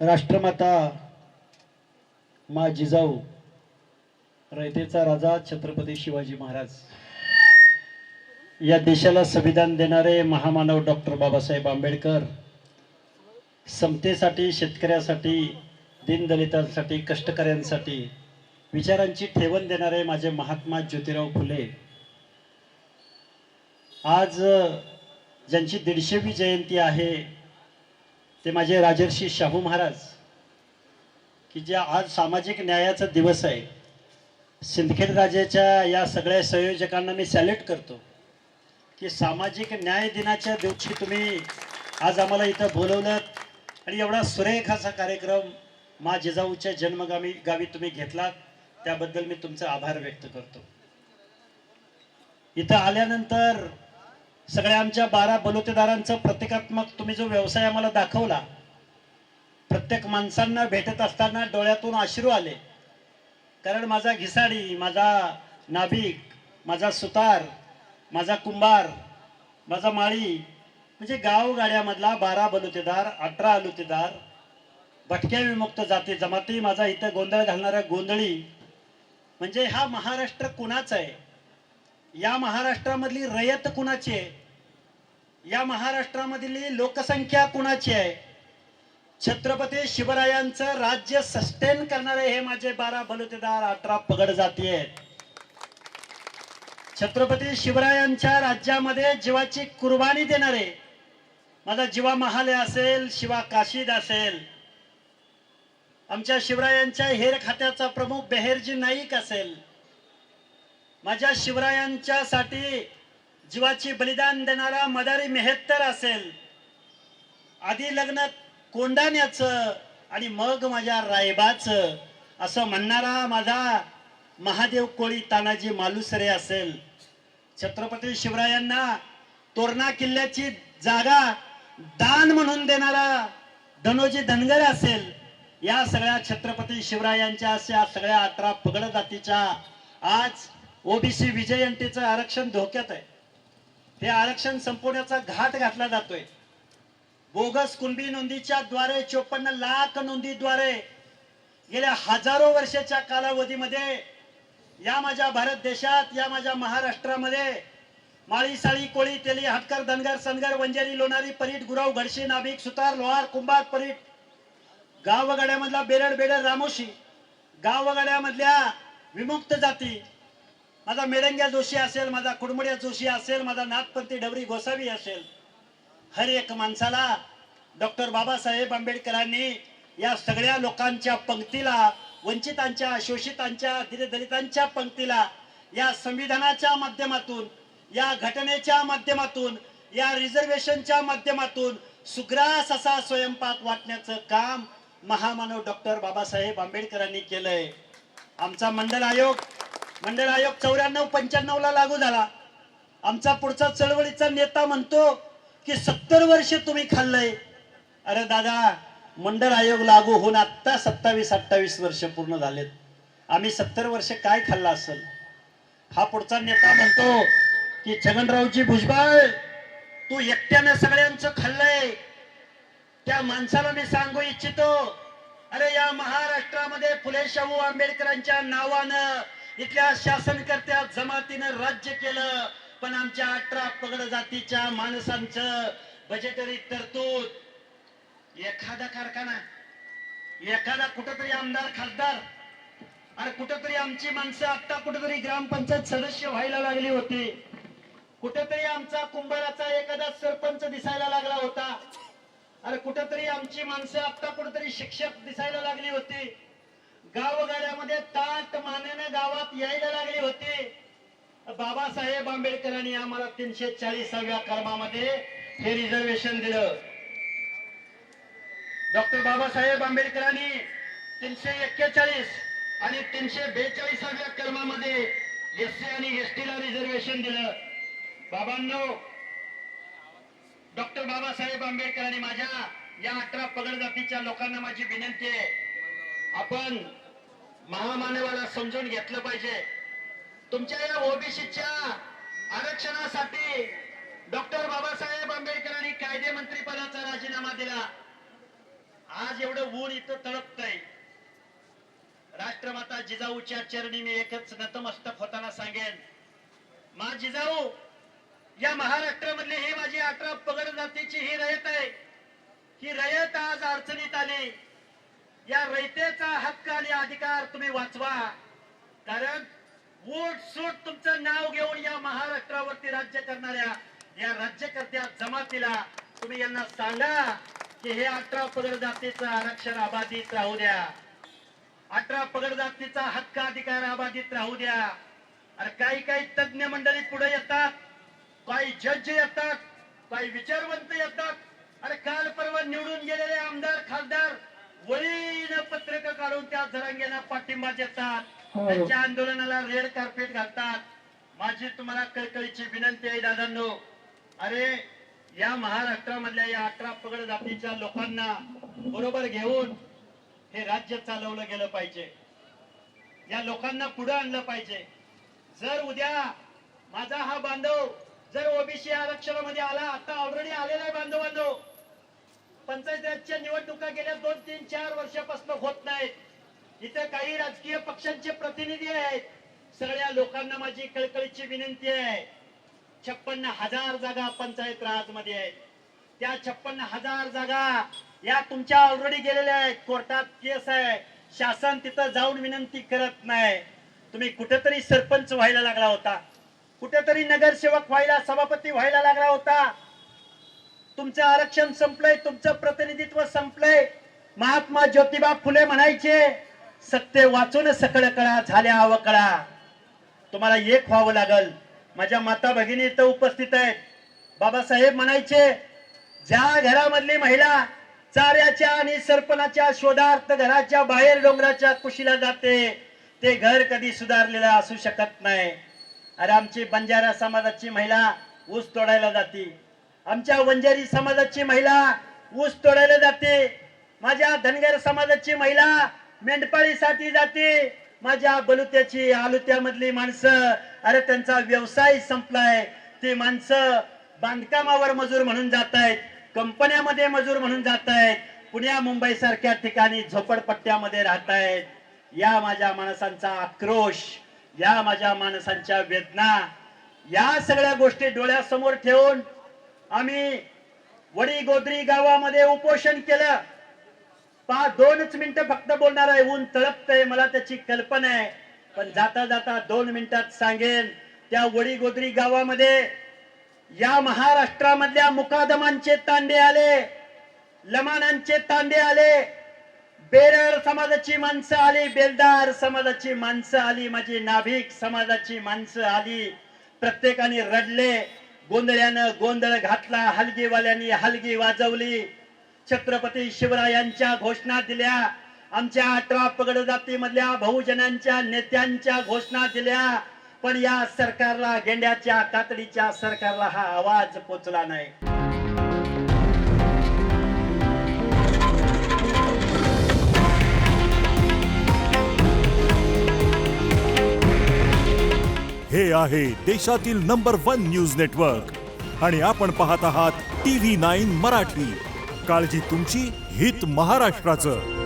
राष्ट्रमाता मा जिजाऊ रयतेचा राजा छत्रपती शिवाजी महाराज, या देशाला संविधान देणारे महामानव डॉक्टर बाबासाहेब आंबेडकर, समतेसाठी, शेतकऱ्यासाठी, दीनदलितांसाठी, कष्टकऱ्यांसाठी विचारांची ठेवण देणारे माझे महात्मा ज्योतिराव फुले, आज ज्यांची 150वी जयंती आहे ते माझे राजर्षी शाहू महाराज, की जे आज सामाजिक न्यायाचा दिवस आहे. सिंदखेड राजाच्या या सगळ्या संयोजकांना मी सॅल्यूट करतो की सामाजिक न्याय दिनाच्या दिवशी तुम्ही आज आम्हाला इथं बोलवलं आणि एवढा सुरेख असा कार्यक्रम मा जिजाऊच्या जन्मगावी तुम्ही घेतलात, त्याबद्दल मी तुमचा आभार व्यक्त करतो. इथं आल्यानंतर सगळ्या आमच्या 12 बलुतेदारांचा प्रतिकात्मक तुम्ही जो व्यवसाय आम्हाला दाखवला, प्रत्येक माणसांना भेटत असताना डोळ्यातून अश्रू आले. कारण माझा घिसाडी, माझा नाभिक, माझा सुतार, माझा कुंभार, माझा माळी, म्हणजे गावगाड्यामधला 12 बलुतेदार, 18 अलुतेदार, भटक्या विमुक्त जाती जमाती, माझा इथं गोंधळ घालणारा गोंधळी, म्हणजे हा महाराष्ट्र कुणाचा आहे? या महाराष्ट्रामधली रयत कुणाची आहे? या महाराष्ट्रामधली लोकसंख्या कुणाची आहे? छत्रपती शिवरायांचं राज्य सस्टेन करणारे हे माझे 12 बलुतेदार, 18 पगड जाती आहेत. छत्रपती शिवरायांच्या राज्यामध्ये जीवाची कुर्बानी देणारे माझा जीवा महाले असेल, शिवा काशीद असेल, आमच्या शिवरायांच्या हेर खात्याचा प्रमुख बेहेरजी नाईक असेल, माझ्या शिवरायांच्यासाठी जीवाची बलिदान देणारा मदारी मेहत्तर असेल, आधी लग्न कोंडाण्याचं आणि मग माझ्या रायबाचं असं म्हणणारा माझा महादेव कोळी तानाजी मालुसरे असेल, छत्रपती शिवरायांना तोरणा किल्ल्याची जागा दान म्हणून देणारा धनोजी धनगर असेल, या सगळ्या छत्रपती शिवरायांच्या अशा सगळ्या 18 पगड जातीच्या आज ओबीसी विजयंतीचं आरक्षण धोक्यात आहे. हे आरक्षण संपवण्याचा घाट घातला जातोय. बोगस कुणबी नोंदीच्या द्वारे 54 लाख नोंदीद्वारे गेल्या हजारो वर्षाच्या कालावधीमध्ये या माझ्या भारत देशात, या माझ्या महाराष्ट्रामध्ये माळी, साळी, कोळी, तेली, हटकर, धनगर, सनगर, वंजारी, लोणारी, परीट, गुराव, घडशी, नाभिक, सुतार, लोहार, कुंभार, परीट, गावगाड्यामधला बेरड, बेडर, रामोशी, गावगाड्यामधल्या विमुक्त जाती, माझा मेडंग्या जोशी असेल, माझा कुडमुड्या जोशी असेल, माझा नाथपंथी डवरी गोसावी असेल, हर एक माणसाला डॉक्टर बाबासाहेब आंबेडकरांनी या सगळ्या लोकांच्या पंक्तीला, वंचितांच्या, शोषितांच्या, दलितांच्या पंक्तीला या संविधानाच्या माध्यमातून, या घटनेच्या माध्यमातून, या रिझर्वेशनच्या माध्यमातून सुग्रास असा स्वयंपाक वाटण्याचं काम महामानव डॉक्टर बाबासाहेब आंबेडकरांनी केलंय. आमचा मंडल आयोग 94-95 ला लागू झाला. आमचा पुढचा चळवळीचा नेता म्हणतो की 70 वर्ष तुम्ही खाल्लंय. अरे दादा, मंडल आयोग लागू होऊन आता 27-28 वर्ष पूर्ण झालेत. आम्ही 70 वर्ष काय खाल्ला असेल? हा पुढचा नेता म्हणतो की छगनरावजी भुजबळ, तू एकट्याने सगळ्यांचं खाल्लंय. त्या माणसाला मी सांगू इच्छितो, अरे या महाराष्ट्रामध्ये फुले शाहू आंबेडकरांच्या नावानं इथल्या शासनकर्त्या जमातीनं राज्य केलं, पण आमच्या 18 पगड जातीच्या माणसांचं बजेटरी तरतूद, एखादा कारखाना, एखादा कुठेतरी आमदार, खासदार, अरे कुठेतरी आमची माणसं आता कुठेतरी ग्रामपंचायत सदस्य व्हायला लागली होती, कुठेतरी आमचा कुंभाराचा एखादा सरपंच दिसायला लागला होता, अरे कुठेतरी आमची माणसं आता कुठेतरी शिक्षक दिसायला लागली होती, गावगाड्यामध्ये ताट मानेने गावात यायला लागली होती. बाबासाहेब आंबेडकरांनी आम्हाला 340व्या कलमामध्ये हे रिझर्वेशन दिलं. डॉक्टर बाबासाहेब आंबेडकरांनी 341 आणि 342व्या कलमामध्ये एससी आणि एसटीला रिझर्वेशन दिलं. बाबांनो, डॉक्टर बाबासाहेब आंबेडकरांनी माझ्या या 18 पगड जातीच्या लोकांना माझी विनंती आहे, आपण महामानवाला समजून घेतलं पाहिजे. तुमच्या या ओबीसीच्या आरक्षणासाठी डॉक्टर बाबासाहेब आंबेडकरांनी कायदे मंत्री पदाचा राजीनामा दिला. आज एवढं ऊन इथं तळपतंय. राष्ट्रमाता जिजाऊच्या चरणी मी एकच नतमस्तक होताना सांगेन, मा जिजाऊ, या महाराष्ट्रामधली ही माझी 18 पगड जातीची ही रयत आहे. ही रयत आज अडचणीत आली. या रयतेचा हक्क आणि अधिकार तुम्ही वाचवा. कारण वोट सूट तुमचं नाव घेऊन या महाराष्ट्रावरती राज्य करणाऱ्या या राज्यकर्त्या जमातीला तुम्ही यांना सांगा की हे 18 पगड जातीचं आरक्षण अबाधित राहू द्या. 18 पगड जातीचा हक्क अधिकार अबाधित राहू द्या. अरे काही काही तज्ञ मंडळी पुढे येतात, काही जज येतात, काही विचारवंत येतात. अरे काल परवा निवडून गेलेले आमदार खासदार वळीनं पत्रक काढून त्या जरांगेला पाठिंबा देतात, त्यांच्या आंदोलनाला रेड कार्पेट घालतात. माझी तुम्हाला कळकळीची विनंती आहे दादांनो, अरे या महाराष्ट्रामधल्या या 18 पगड जातीच्या लोकांना बरोबर घेऊन हे राज्य चालवलं गेलं पाहिजे. या लोकांना पुढे आणलं पाहिजे. जर उद्या माझा हा बांधव जर ओबीसी आरक्षणामध्ये आला, आता ऑलरेडी आलेला आहे बांधव, पंचायतीच्या निवडणुका गेल्या 2, 3, 4 वर्षापासून होत नाहीत. इथे काही राजकीय पक्षांचे प्रतिनिधी आहेत. सगळ्या लोकांना माझी कळकळीची विनंती आहे, 56,000 जागा पंचायत राज मध्ये आहेत. त्या 56,000 जागा या तुमच्या ऑलरेडी गेलेल्या आहेत. कोर्टात केस आहे, शासन तिथं जाऊन विनंती करत नाही. तुम्ही कुठेतरी सरपंच व्हायला लागला होता, कुठेतरी नगरसेवक व्हायला, सभापती व्हायला लागला होता. तुमचं आरक्षण संपलंय, तुमचं प्रतिनिधित्व संपलंय. महात्मा ज्योतिबा फुले म्हणायचे, सत्य वाचून सकळ कळा, झाल्या अवकळा. तुम्हाला एक व्हावं लागल. माझ्या माता भगिनी इथं उपस्थित आहेत. बाबासाहेब म्हणायचे, ज्या घरामधली महिला चाऱ्याच्या आणि सरपणाच्या शोधार्थ घराच्या बाहेर डोंगराच्या कुशीला जाते, ते घर कधी सुधारलेलं असू शकत नाही. अरे आमची बंजारा समाजाची महिला ऊस तोडायला जाते, आमच्या वंजारी समाजाची महिला ऊस तोडायला जाते, माझ्या धनगर समाजाची महिला मेंढपाळीसाठी जाते, माझ्या बलुत्याची आलुत्यामधली माणसं, अरे त्यांचा व्यवसाय संपलाय, ती माणसं बांधकामावर मजूर म्हणून जात आहेत, कंपन्यामध्ये मजूर म्हणून जात आहेत, पुण्या मुंबई सारख्या ठिकाणी झोपडपट्ट्यामध्ये राहत आहेत. या माझ्या माणसांचा आक्रोश, या माझ्या माणसांच्या वेदना, या सगळ्या गोष्टी डोळ्यासमोर ठेवून आम्ही वडी गोद्री गावामध्ये उपोषण केलं. 2च मिनिटं फक्त बोलणार आहे. ऊन तळपतंय, मला त्याची कल्पना आहे, पण जाता जाता 2 मिनिटात सांगेन. त्या वडी गोद्री गावामध्ये या महाराष्ट्रामधल्या मुकादमांचे तांडे आले, लमाणांचे तांडे आले, बेरळ समाजाची माणसं आली, बेलदार समाजाची माणसं आली, माझी नाभिक समाजाची माणसं आली. प्रत्येकाने रडले, गोंधळ्यानं गोंधळ घातला, हलगीवाल्यांनी हलगी वाजवली, छत्रपती शिवरायांच्या घोषणा दिल्या, आमच्या 18 पगड जातीमधल्या बहुजनांच्या नेत्यांच्या घोषणा दिल्या. पण या सरकारला, गेंड्याच्या कातडीच्या सरकारला हा आवाज पोचला नाही. हे आहे देशातील नंबर 1 न्यूज नेटवर्क आणि आपण पाहत आहात TV9 मराठी. काळजी तुमची, हित महाराष्ट्राचं.